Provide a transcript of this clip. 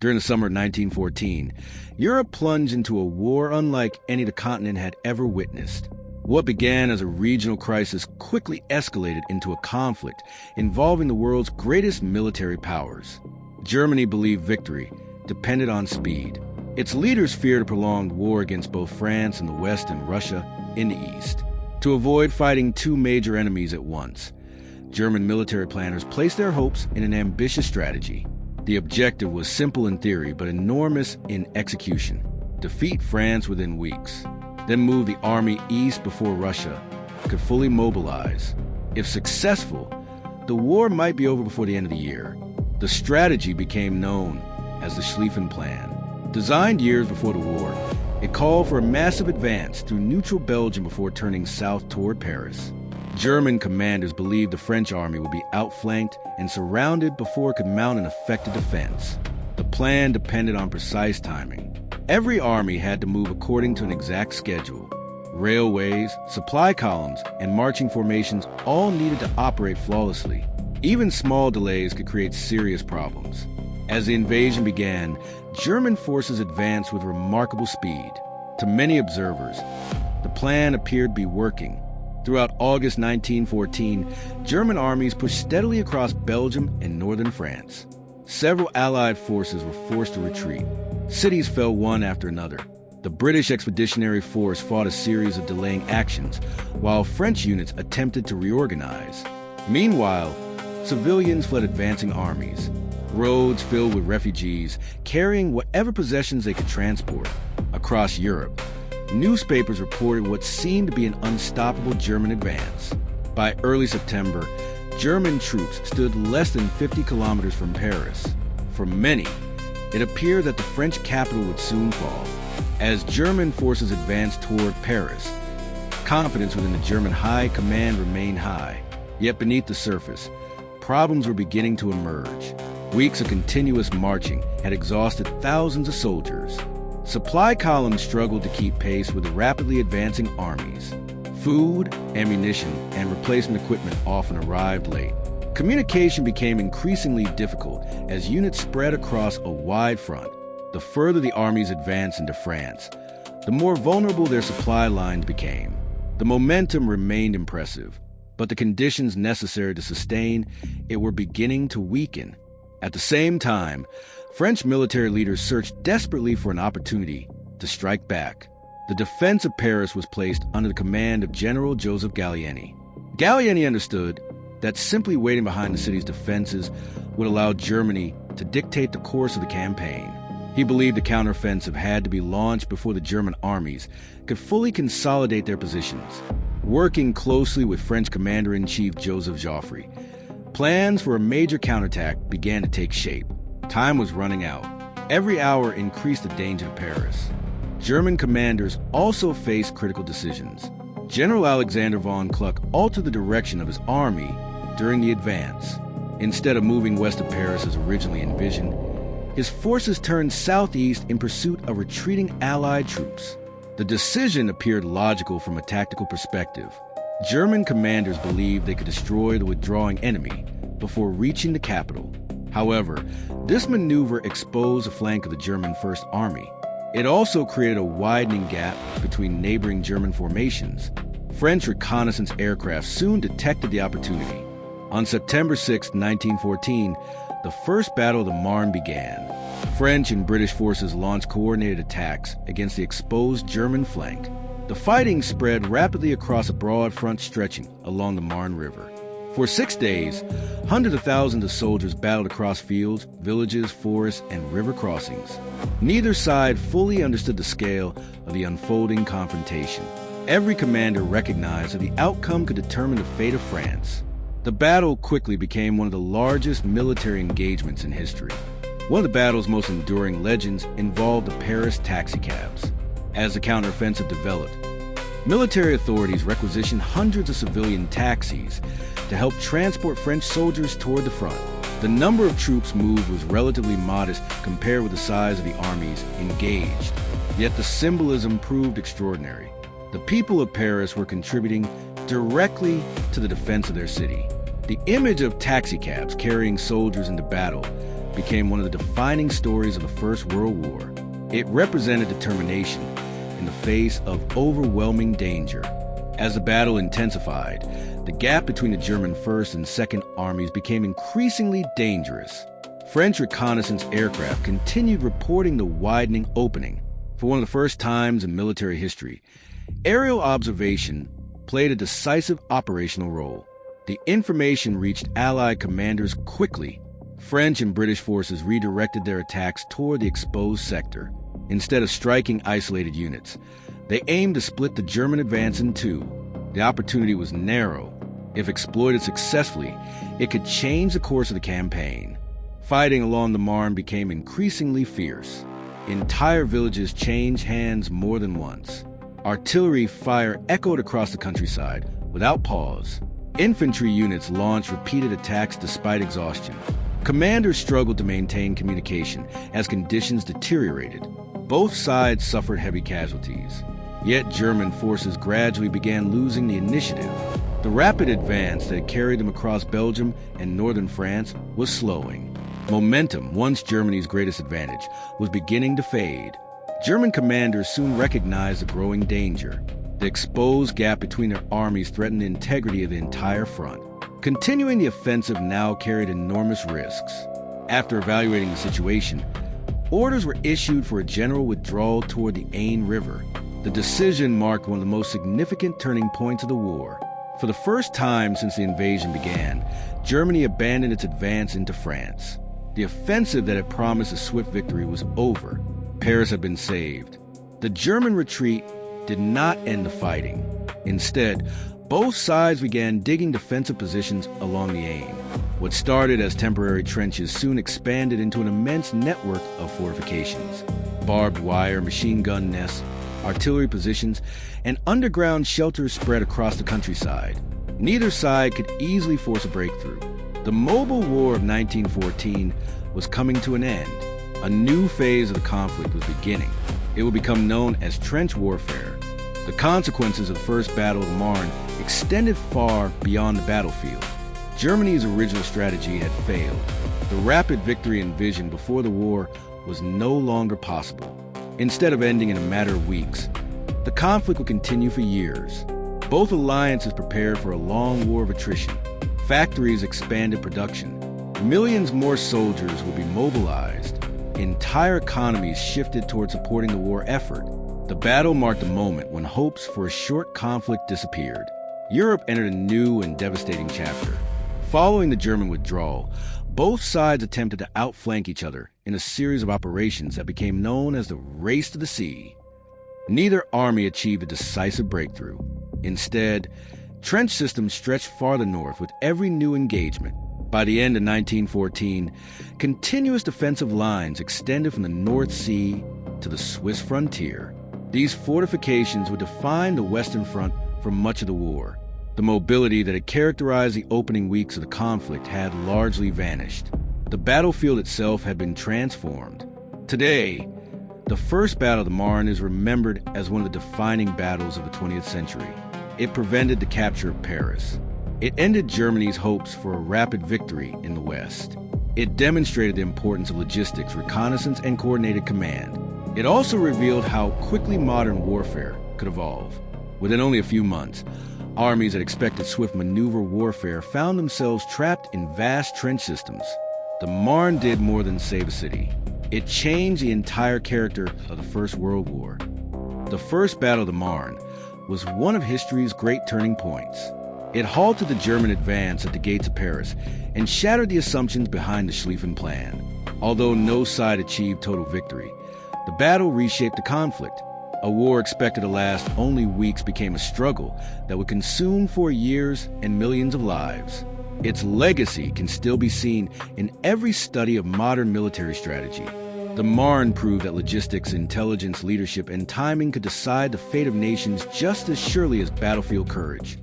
During the summer of 1914, Europe plunged into a war unlike any the continent had ever witnessed. What began as a regional crisis quickly escalated into a conflict involving the world's greatest military powers. Germany believed victory depended on speed. Its leaders feared a prolonged war against both France in the west and Russia in the east. To avoid fighting two major enemies at once, German military planners placed their hopes in an ambitious strategy. The objective was simple in theory but enormous in execution: defeat France within weeks, then move the army east before Russia could fully mobilize. If successful, the war might be over before the end of the year. The strategy became known as the Schlieffen Plan. Designed years before the war, it called for a massive advance through neutral Belgium before turning south toward Paris. German commanders believed the French army would be outflanked and surrounded before it could mount an effective defense. The plan depended on precise timing. Every army had to move according to an exact schedule. Railways, supply columns, and marching formations all needed to operate flawlessly. Even small delays could create serious problems. As the invasion began, German forces advanced with remarkable speed. To many observers, the plan appeared to be working. Throughout August 1914, German armies pushed steadily across Belgium and northern France. Several Allied forces were forced to retreat. Cities fell one after another. The British Expeditionary Force fought a series of delaying actions, while French units attempted to reorganize. Meanwhile, civilians fled advancing armies. Roads filled with refugees, carrying whatever possessions they could transport. Across Europe, newspapers reported what seemed to be an unstoppable German advance. By early September, German troops stood less than 50 kilometers from Paris. For many, it appeared that the French capital would soon fall. As German forces advanced toward Paris, confidence within the German high command remained high. Yet beneath the surface, problems were beginning to emerge. Weeks of continuous marching had exhausted thousands of soldiers. Supply columns struggled to keep pace with the rapidly advancing armies. Food, ammunition, and replacement equipment often arrived late. Communication became increasingly difficult as units spread across a wide front. The further the armies advanced into France, the more vulnerable their supply lines became. The momentum remained impressive, but the conditions necessary to sustain it were beginning to weaken. At the same time, French military leaders searched desperately for an opportunity to strike back. The defense of Paris was placed under the command of General Joseph Gallieni. Gallieni understood that simply waiting behind the city's defenses would allow Germany to dictate the course of the campaign. He believed the counteroffensive had to be launched before the German armies could fully consolidate their positions. Working closely with French Commander-in-Chief Joseph Joffre, plans for a major counterattack began to take shape. Time was running out. Every hour increased the danger to Paris. German commanders also faced critical decisions. General Alexander von Kluck altered the direction of his army during the advance. Instead of moving west of Paris as originally envisioned, his forces turned southeast in pursuit of retreating Allied troops. The decision appeared logical from a tactical perspective. German commanders believed they could destroy the withdrawing enemy before reaching the capital. However, this maneuver exposed the flank of the German First Army. It also created a widening gap between neighboring German formations. French reconnaissance aircraft soon detected the opportunity. On September 6, 1914, the First Battle of the Marne began. French and British forces launched coordinated attacks against the exposed German flank. The fighting spread rapidly across a broad front stretching along the Marne River. For 6 days, hundreds of thousands of soldiers battled across fields, villages, forests, and river crossings. Neither side fully understood the scale of the unfolding confrontation. Every commander recognized that the outcome could determine the fate of France. The battle quickly became one of the largest military engagements in history. One of the battle's most enduring legends involved the Paris taxicabs. As the counteroffensive developed, military authorities requisitioned hundreds of civilian taxis to help transport French soldiers toward the front. The number of troops moved was relatively modest compared with the size of the armies engaged, yet the symbolism proved extraordinary. The people of Paris were contributing directly to the defense of their city. The image of taxicabs carrying soldiers into battle became one of the defining stories of the First World War. It represented determination in the face of overwhelming danger. As the battle intensified, the gap between the German First and Second Armies became increasingly dangerous. French reconnaissance aircraft continued reporting the widening opening. For one of the first times in military history, aerial observation played a decisive operational role. The information reached Allied commanders quickly. French and British forces redirected their attacks toward the exposed sector. Instead of striking isolated units, they aimed to split the German advance in two. The opportunity was narrow. If exploited successfully, it could change the course of the campaign. Fighting along the Marne became increasingly fierce. Entire villages changed hands more than once. Artillery fire echoed across the countryside without pause. Infantry units launched repeated attacks despite exhaustion. Commanders struggled to maintain communication as conditions deteriorated. Both sides suffered heavy casualties. Yet German forces gradually began losing the initiative. The rapid advance that had carried them across Belgium and northern France was slowing. Momentum, once Germany's greatest advantage, was beginning to fade. German commanders soon recognized the growing danger. The exposed gap between their armies threatened the integrity of the entire front. Continuing the offensive now carried enormous risks. After evaluating the situation, orders were issued for a general withdrawal toward the Marne River. The decision marked one of the most significant turning points of the war. For the first time since the invasion began, Germany abandoned its advance into France. The offensive that had promised a swift victory was over. Paris had been saved. The German retreat did not end the fighting. Instead, both sides began digging defensive positions along the Aisne. What started as temporary trenches soon expanded into an immense network of fortifications. Barbed wire, machine gun nests, artillery positions, and underground shelters spread across the countryside. Neither side could easily force a breakthrough. The Mobile War of 1914 was coming to an end. A new phase of the conflict was beginning. It would become known as trench warfare. The consequences of the First Battle of the Marne extended far beyond the battlefield. Germany's original strategy had failed. The rapid victory envisioned before the war was no longer possible. Instead of ending in a matter of weeks, the conflict would continue for years. Both alliances prepared for a long war of attrition. Factories expanded production. Millions more soldiers would be mobilized. Entire economies shifted toward supporting the war effort. The battle marked a moment when hopes for a short conflict disappeared. Europe entered a new and devastating chapter. Following the German withdrawal, both sides attempted to outflank each other in a series of operations that became known as the Race to the Sea. Neither army achieved a decisive breakthrough. Instead, trench systems stretched farther north with every new engagement. By the end of 1914, continuous defensive lines extended from the North Sea to the Swiss frontier. These fortifications would define the Western Front for much of the war. The mobility that had characterized the opening weeks of the conflict had largely vanished. The battlefield itself had been transformed. Today, the First Battle of the Marne is remembered as one of the defining battles of the 20th century. It prevented the capture of Paris. It ended Germany's hopes for a rapid victory in the West. It demonstrated the importance of logistics, reconnaissance, and coordinated command. It also revealed how quickly modern warfare could evolve. Within only a few months, armies that expected swift maneuver warfare found themselves trapped in vast trench systems. The Marne did more than save a city. It changed the entire character of the First World War. The First Battle of the Marne was one of history's great turning points. It halted the German advance at the gates of Paris and shattered the assumptions behind the Schlieffen Plan. Although no side achieved total victory, the battle reshaped the conflict. A war expected to last only weeks became a struggle that would consume for years and millions of lives. Its legacy can still be seen in every study of modern military strategy. The Marne proved that logistics, intelligence, leadership, and timing could decide the fate of nations just as surely as battlefield courage.